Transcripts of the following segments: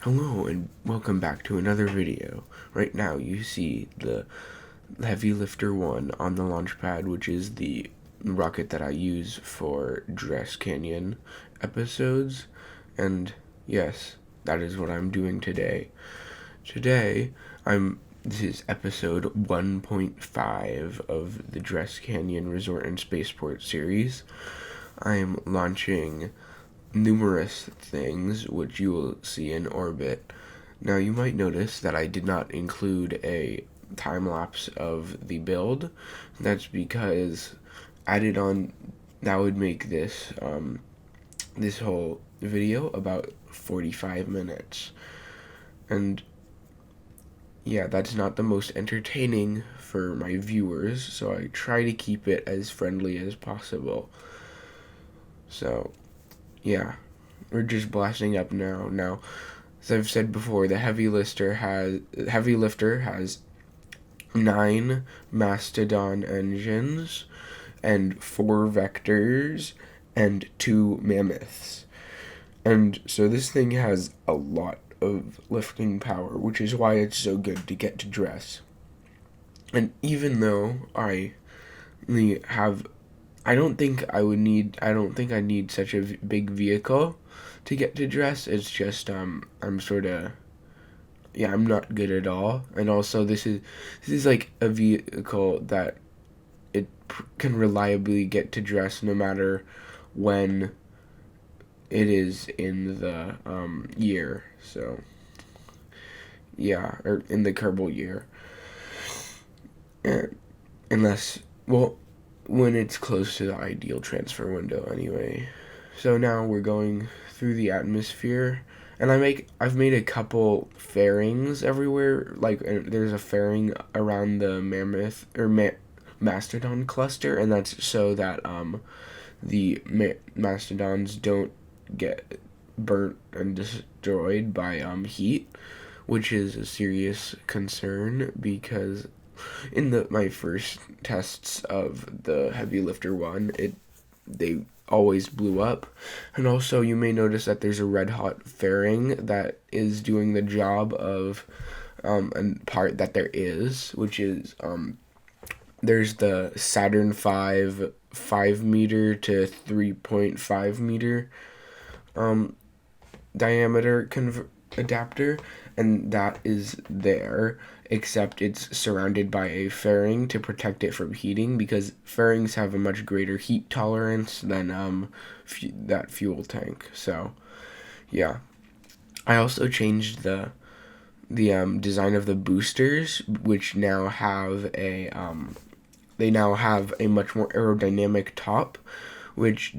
Hello and welcome back to another video. Right now you see the Heavy Lifter 1 on the launch pad, which is the rocket that I use for Dres Canyon episodes. And yes, that is what I'm doing today. This is episode 1.5 of the Dres Canyon Resort and Spaceport series. I am launching numerous things which you will see in orbit. Now you might notice that I did not include a time lapse of the build. That's because added on that would make this whole video about 45 minutes. And yeah, that's not the most entertaining for my viewers, so I try to keep it as friendly as possible. So yeah, we're just blasting up now. Now, as I've said before, the heavy lifter has 9 Mastodon engines and 4 vectors and 2 mammoths. And so this thing has a lot of lifting power, which is why it's so good to get to Dres. And even though I don't think I need such a big vehicle to get to Dres. It's just I'm not good at all. And also this is like a vehicle that can reliably get to Dres no matter when it is in the year. So yeah, or in the Kerbal year. And unless, well, when it's close to the ideal transfer window anyway. So now we're going through the atmosphere, and I've made a couple fairings everywhere. Like there's a fairing around the mammoth or mastodon cluster, and that's so that the mastodons don't get burnt and destroyed by heat, which is a serious concern because in my first tests of the Heavy Lifter 1, they always blew up. And also you may notice that there's a red hot fairing that is doing the job of a part that there is, which is there's the Saturn 5 meter to 3.5 meter diameter adapter, and that is there, except it's surrounded by a fairing to protect it from heating, because fairings have a much greater heat tolerance than that fuel tank. So yeah, I also changed the design of the boosters, which now have a much more aerodynamic top, which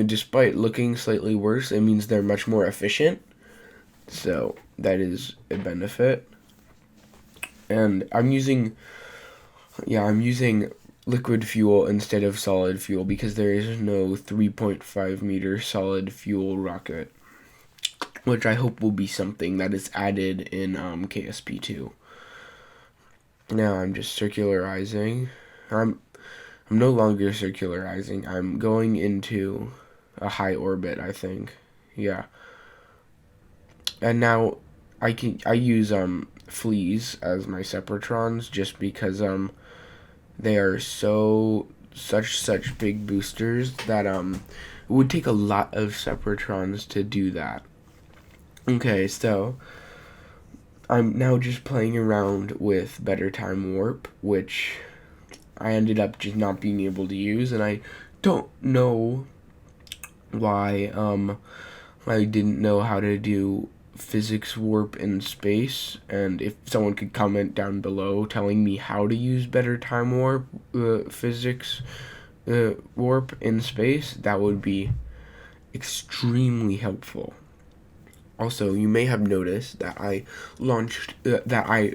despite looking slightly worse, it means they're much more efficient. So that is a benefit. And I'm using liquid fuel instead of solid fuel because there is no 3.5 meter solid fuel rocket, which I hope will be something that is added in KSP 2. Now I'm just circularizing. I'm no longer circularizing. I'm going into a high orbit, I think. Yeah. And now I use fleas as my separatrons just because they are such big boosters that it would take a lot of separatrons to do that. Okay, so I'm now just playing around with better time warp, which I ended up just not being able to use, and I don't know why I didn't know how to do physics warp in space, and if someone could comment down below telling me how to use better time warp physics warp in space, that would be extremely helpful. Also, you may have noticed that I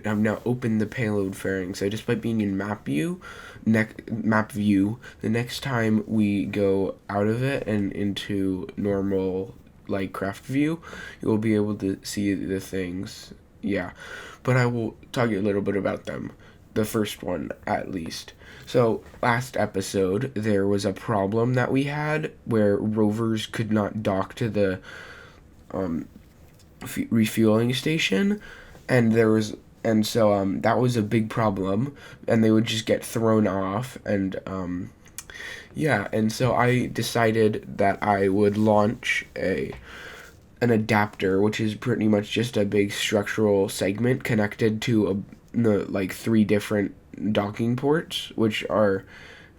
have now opened the payload fairing. So despite being in map view, the next time we go out of it and into normal like craft view, you will be able to see the things. Yeah, but I will talk a little bit about them. The first one, at least. So last episode, there was a problem that we had where rovers could not dock to the refueling station, and so that was a big problem, and they would just get thrown off, and yeah, and so I decided that I would launch an adapter, which is pretty much just a big structural segment connected to like 3 different docking ports, which are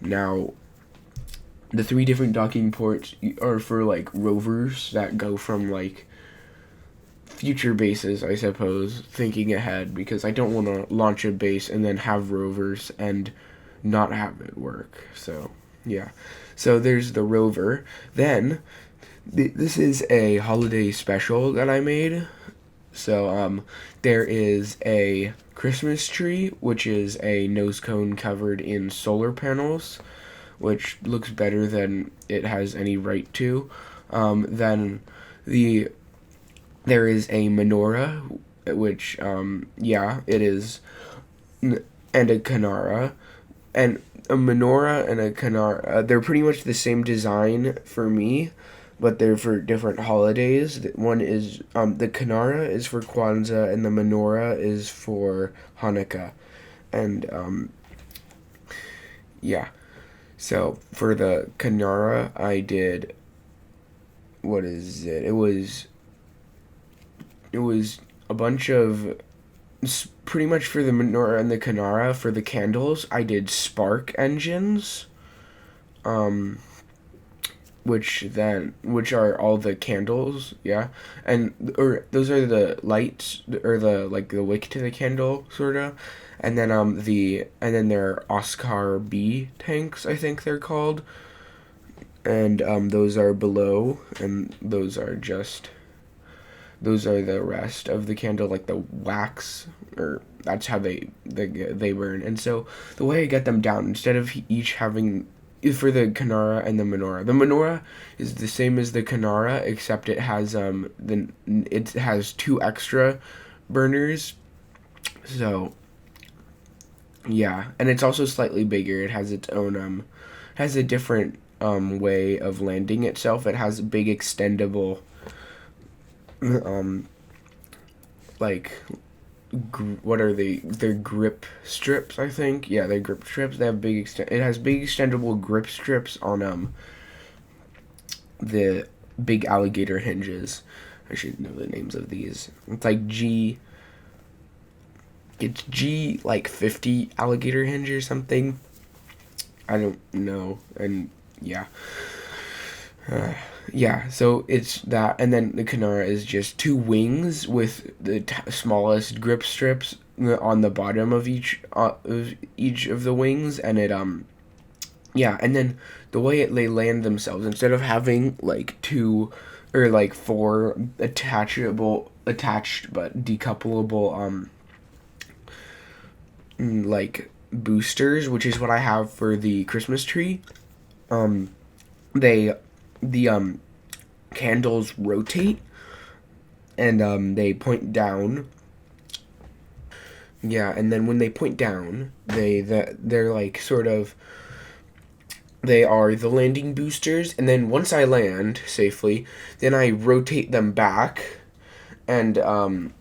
now the 3 different docking ports are for like rovers that go from like future bases, I suppose, thinking ahead, because I don't want to launch a base and then have rovers and not have it work. So yeah, so there's the rover. Then this is a holiday special that I made. So there is a Christmas tree, which is a nose cone covered in solar panels, which looks better than it has any right to. Then there is a menorah, which yeah, it is, and a kanara, and a menorah and a kanara. They're pretty much the same design for me, but they're for different holidays. One is the Kanara is for Kwanzaa, and the menorah is for Hanukkah, and yeah. So for the Kanara, I did, what is it? It was a bunch of, pretty much for the menorah and the Kanara. For the candles, I did spark engines. Which are all the candles, yeah, or those are the lights, or the like the wick to the candle, sorta, and then there are Oscar B tanks, I think they're called, and those are below, and those are the rest of the candle, like the wax, or that's how they burn. And so the way I get them down, instead of each having, for the Kanara and the menorah. The menorah is the same as the Kanara, except it has it has 2 extra burners. So yeah, and it's also slightly bigger. It has its own has a different way of landing itself. It has a big extendable like what are they? They're grip strips, I think. Yeah, they're grip strips. They have it has big extendable grip strips on the big alligator hinges. I should know the names of these. It's like it's G like 50 alligator hinge or something. I don't know. And yeah. Yeah, so it's that, and then the Kanara is just 2 wings with the smallest grip strips on the bottom of each of the wings, and it yeah, and then the way they land themselves, instead of having like 2 or like 4 attached but decouplable like boosters, which is what I have for the Christmas tree, they the candles rotate, and they point down. Yeah, and then when they point down, they're like sort of, they are the landing boosters, and then once I land safely, then I rotate them back, and then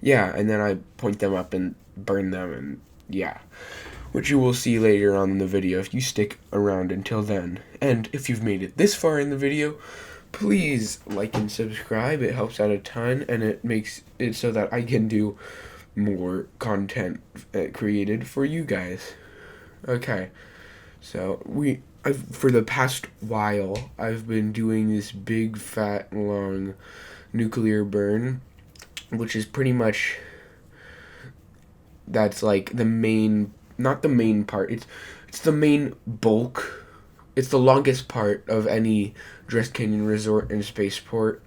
I point them up and burn them, and yeah, which you will see later on in the video if you stick around until then. And if you've made it this far in the video, please like and subscribe. It helps out a ton, and it makes it so that I can do more content created for you guys. Okay, so for the past while, I've been doing this big, fat, long nuclear burn, which is pretty much, that's like the main, not the main part, it's the main bulk. It's the longest part of any Dres Canyon Resort and Spaceport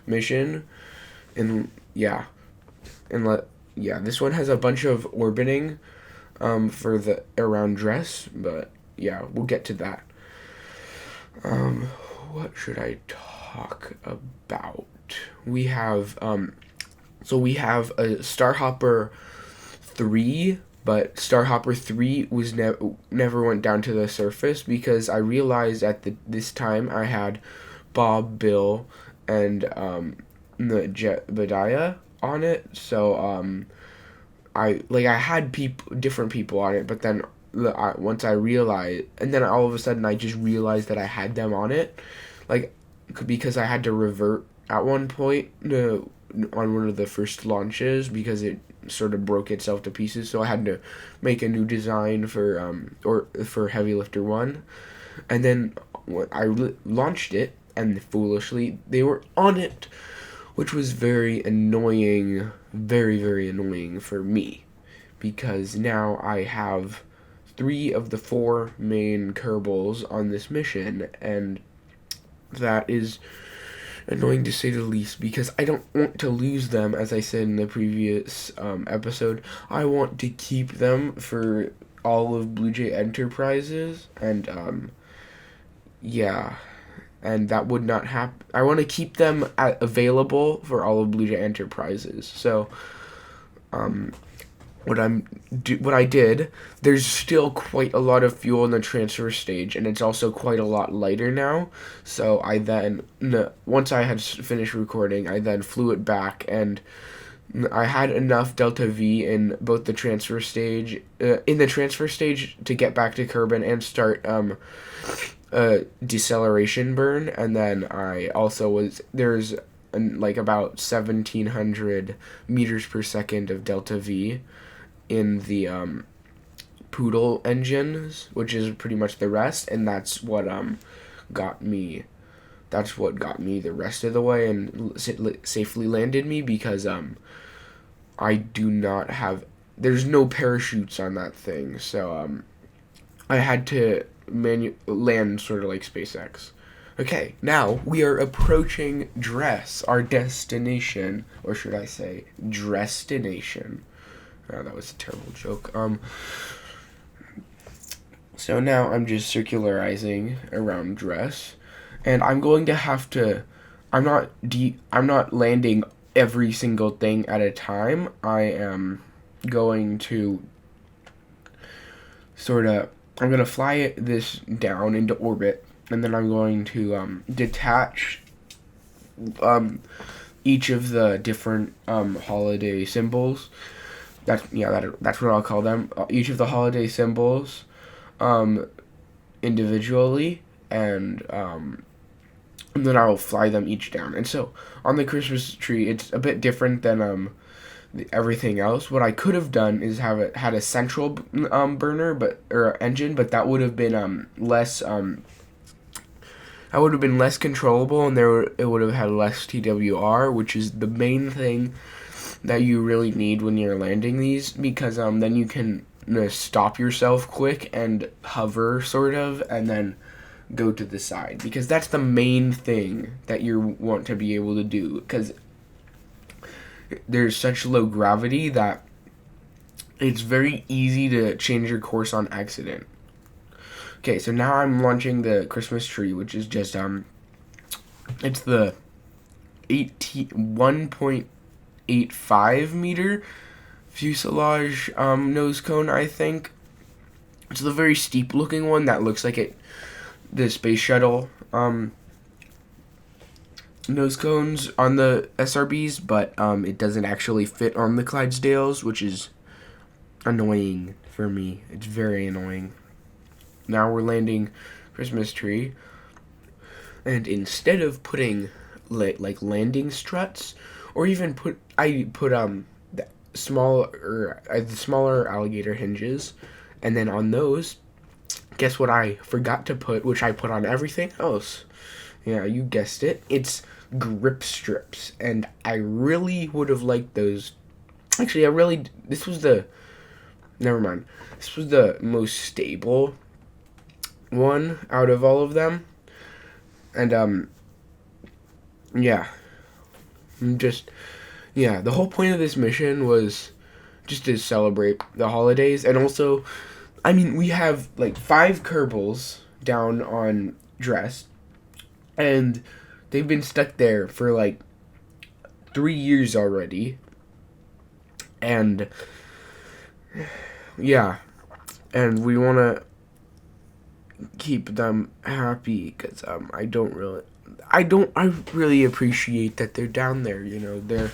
mission. And yeah, this one has a bunch of orbiting for the around Dres, but yeah, we'll get to that. What should I talk about? We have we have a Starhopper 3, but Starhopper 3 was never went down to the surface, because I realized at this time I had Bob, Bill, and the Jedediah on it. So I had different people on it, but then once I realized, and then all of a sudden I just realized that I had them on it, like because I had to revert at one point on one of the first launches because it sort of broke itself to pieces. So I had to make a new design for Heavy Lifter 1, and then when I launched it, and foolishly they were on it, which was very annoying, very, very annoying for me, because now I have 3 of the 4 main Kerbals on this mission, and that is annoying to say the least, because I don't want to lose them. As I said in the previous episode, I want to keep them for all of Blue Jay Enterprises, and yeah, and that would not happen. I want to keep them available for all of Blue Jay Enterprises. So, what I did, there's still quite a lot of fuel in the transfer stage, and it's also quite a lot lighter now. So I then, once I had finished recording, I then flew it back, and I had enough Delta V in both the transfer stage, to get back to Kerbin and start a deceleration burn, and then I also there's like about 1,700 meters per second of Delta V in the Poodle engines, which is pretty much the rest, and that's what got me. That's what got me the rest of the way and safely landed me, because I do not have. There's no parachutes on that thing, so I had to land sort of like SpaceX. Okay, now we are approaching Dres, our destination, or should I say, Drestination. Oh, that was a terrible joke. So now I'm just circularizing around Dres, and I'm going to have to. I'm not landing every single thing at a time. I am going to I'm going to fly this down into orbit, and then I'm going to detach each of the different holiday symbols. That's what I'll call them. Each of the holiday symbols individually, and then I'll fly them each down. And so on the Christmas tree, it's a bit different than everything else. What I could have done is have it had a central burner, or engine, but that would have been less controllable, and it would have had less TWR, which is the main thing that you really need when you're landing these, because then you can stop yourself quick and hover sort of, and then go to the side, because that's the main thing that you want to be able to do, because there's such low gravity that it's very easy to change your course on accident. Okay, so now I'm launching the Christmas tree, which is just it's the 1.85 meter fuselage nose cone, I think. It's the very steep looking one that looks like the space shuttle nose cones on the SRBs, but it doesn't actually fit on the Clydesdales, which is annoying for me. It's very annoying. Now we're landing Christmas tree, and instead of putting like landing struts, or even the smaller alligator hinges, and then on those, guess what I forgot to put, which I put on everything else. Yeah, you guessed it. It's grip strips, and I really would have liked those. Actually, this was the most stable one out of all of them, and the whole point of this mission was just to celebrate the holidays, and also, we have like 5 Kerbals down on Dres, and they've been stuck there for like 3 years already, and and we want to keep them happy, because I really appreciate that they're down there. They're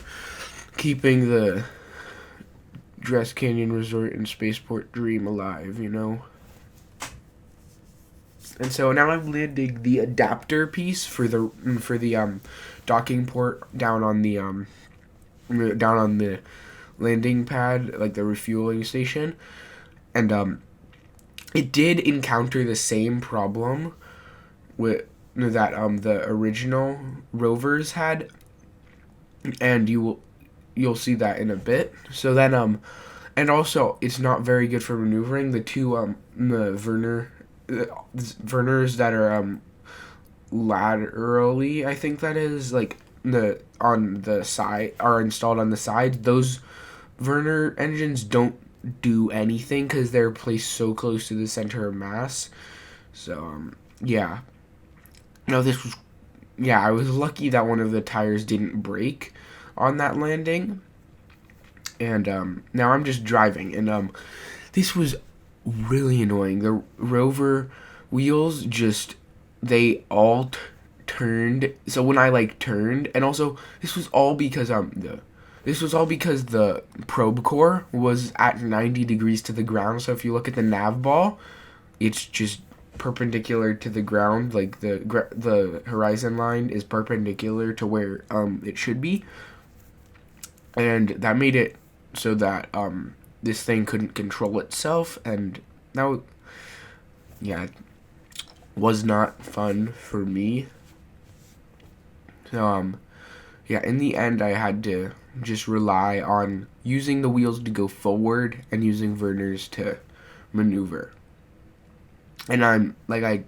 keeping the Dres Canyon Resort and Spaceport dream alive. And so now I'm landing the adapter piece for the docking port down on the landing pad, like the refueling station, and it did encounter the same problem with that the original rovers had, and you'll see that in a bit. So then and also it's not very good for maneuvering. The two the Verners that are laterally, I think that is, like on the side, are installed on the side. Those Werner engines don't do anything because they're placed so close to the center of mass. So yeah. No, this was yeah. I was lucky that one of the tires didn't break on that landing, and now I'm just driving, and this was really annoying. The rover wheels just they all turned. So when I turned, and also this was all because the probe core was at 90 degrees to the ground. So if you look at the nav ball, it's just perpendicular to the ground. Like the horizon line is perpendicular to where it should be, and that made it so that this thing couldn't control itself, and that was not fun for me. So yeah, in the end I had to just rely on using the wheels to go forward and using Verners to maneuver. And I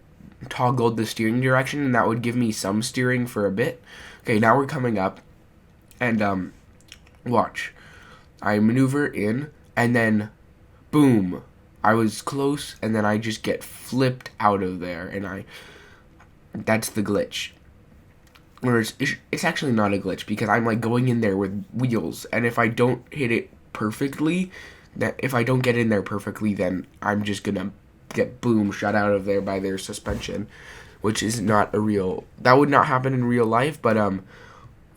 toggled the steering direction, and that would give me some steering for a bit. Okay, now we're coming up, and watch. I maneuver in, and then boom, I was close, and then I just get flipped out of there, and that's the glitch. Or it's actually not a glitch, because I'm going in there with wheels, and if I don't hit it perfectly, if I don't get in there perfectly, then I'm just gonna get boom shot out of there by their suspension, which is not that would not happen in real life, but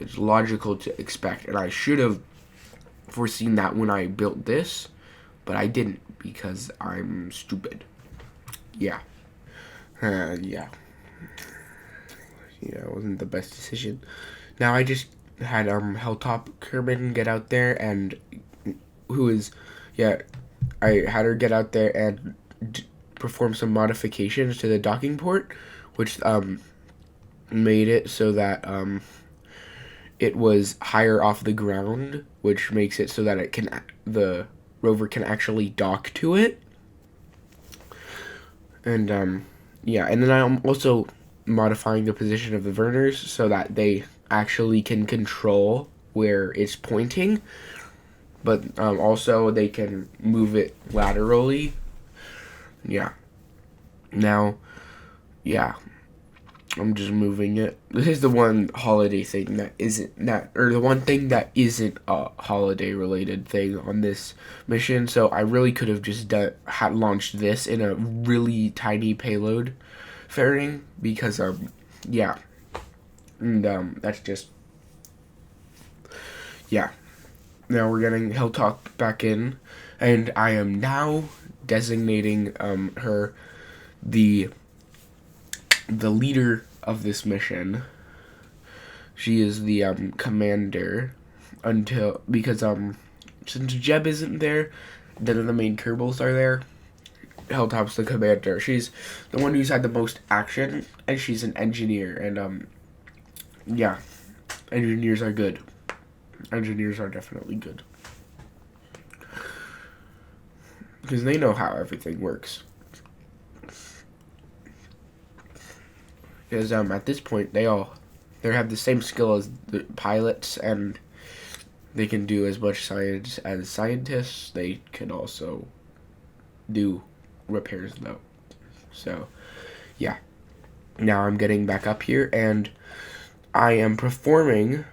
it's logical to expect, and I should have foreseen that when I built this, but I didn't because I'm stupid. Yeah. Yeah. It wasn't the best decision. Now I just had Helltop Kerbal get out there, and I had her get out there and perform some modifications to the docking port, which made it so that it was higher off the ground, which makes it so that the rover can actually dock to it. And and then I'm also modifying the position of the Verners so that they actually can control where it's pointing, but also they can move it laterally. Now, I'm just moving it. This is the one holiday thing the one thing that isn't a holiday related thing on this mission. So I really could have just launched this in a really tiny payload fairing, because and that's just Now we're getting Hilltop back in, and I am now designating her the leader of this mission. She is the commander because since Jeb isn't there, none of the main Kerbals are there. Hilltop's the commander. She's the one who's had the most action, and she's an engineer, and engineers are good. Engineers are definitely good, because they know how everything works. Because at this point they have the same skill as the pilots, and they can do as much science as scientists. They can also do repairs though. So now I'm getting back up here, and I am performing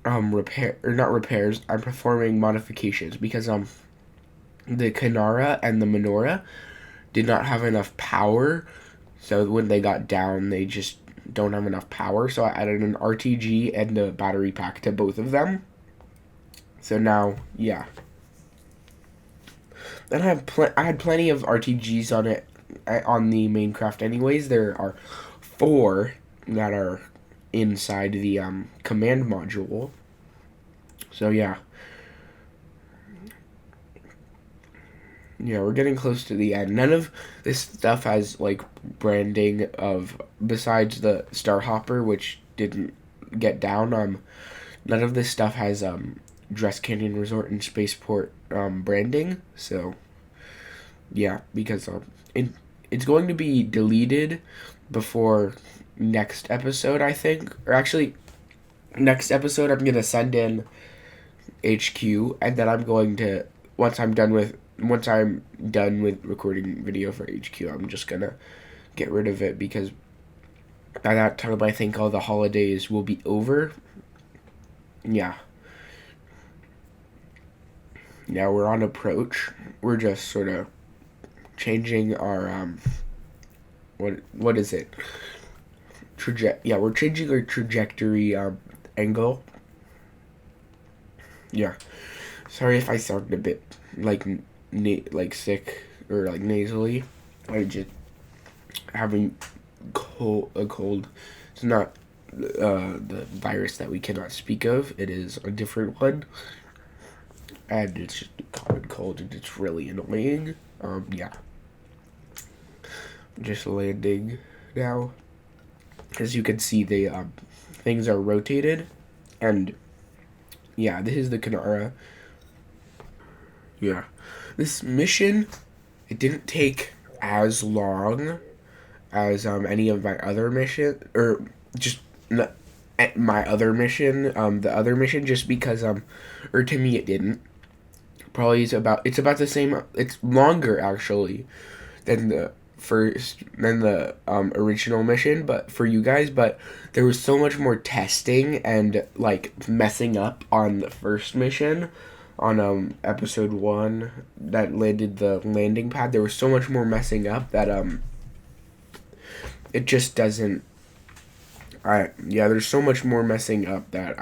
I'm performing modifications, because the Kanara and the Menorah did not have enough power, so when they got down, they just don't have enough power, so I added an RTG and a battery pack to both of them. So now, yeah. Then I had plenty of RTGs on it on the Minecraft anyways. There are 4 that are inside the command module. So yeah. Yeah, we're getting close to the end. None of this stuff has like branding of, besides the Star Hopper, which didn't get down. None of this stuff has Dres Canyon Resort and Spaceport branding. So yeah, because it's going to be deleted before next episode, I think. Or actually, next episode I'm gonna send in HQ, and then I'm going to once I'm done with recording video for HQ, I'm just gonna get rid of it, because by that time I think all the holidays will be over. Yeah. Now we're on approach. We're just sort of changing our what is it? We're changing our trajectory angle. Yeah. Sorry if I sound a bit like sick or like nasally. I just having a cold. It's not the virus that we cannot speak of. It is a different one, and it's just a common cold, and it's really annoying. Yeah. Just landing now. As you can see, the things are rotated, and yeah, this is the Kanara. Yeah, this mission, it didn't take as long as any of my other mission, or just my other mission, the other mission, just because or to me it didn't. Probably it's about the same. It's longer actually than the original mission, but for you guys, but there was so much more testing and like messing up on the first mission on episode 1 that landed the landing pad. There was so much more messing up that it just doesn't. There's so much more messing up that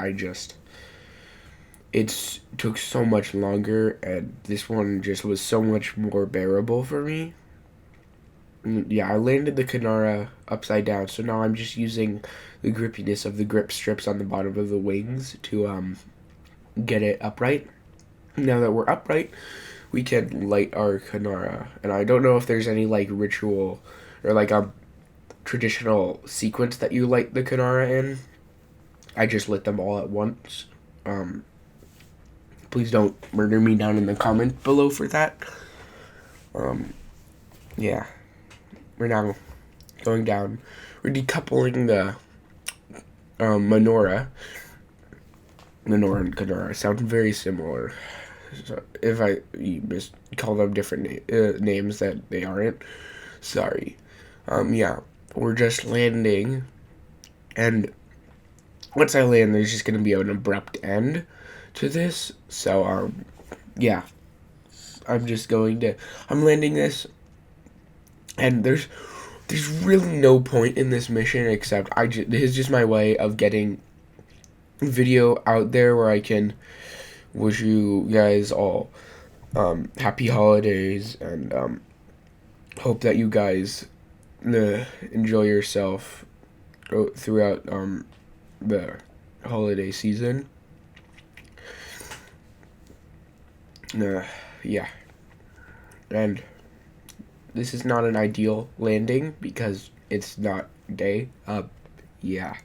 it took so much longer, and this one just was so much more bearable for me. Yeah, I landed the Kanara upside down, so now I'm just using the grippiness of the grip strips on the bottom of the wings to get it upright. Now that we're upright, we can light our Kanara, and I don't know if there's any like ritual or like a traditional sequence that you light the Kanara in. I just lit them all at once. Please don't murder me down in the comment below for that. Yeah. We're now going down. We're decoupling the menorah. Menorah and Kanara sound very similar. So if I call them different names that they aren't, sorry. Yeah, we're just landing, and once I land, there's just gonna be an abrupt end to this. So yeah, I'm landing this. And there's really no point in this mission except this is just my way of getting video out there where I can wish you guys all happy holidays, and hope that you guys enjoy yourself throughout the holiday season. Yeah, and this is not an ideal landing because it's not day. Yeah,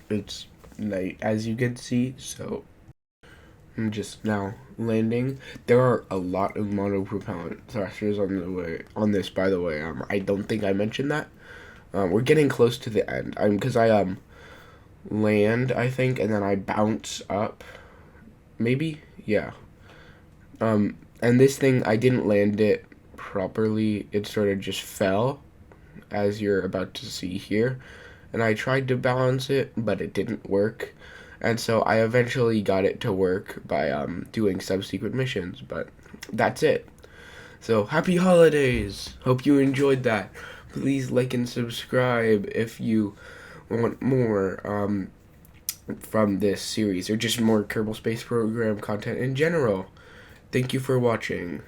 it's night as you can see, so I'm just now landing. There are a lot of monopropellant thrusters on this, by the way. I don't think I mentioned that. We're getting close to the end. Because I land, I think, and then I bounce up. Maybe? Yeah. And this thing, I didn't land it properly. It sort of just fell, as you're about to see here. And I tried to balance it, but it didn't work. And so I eventually got it to work by doing subsequent missions, but that's it. So happy holidays! Hope you enjoyed that. Please like and subscribe if you want more from this series, or just more Kerbal Space Program content in general. Thank you for watching.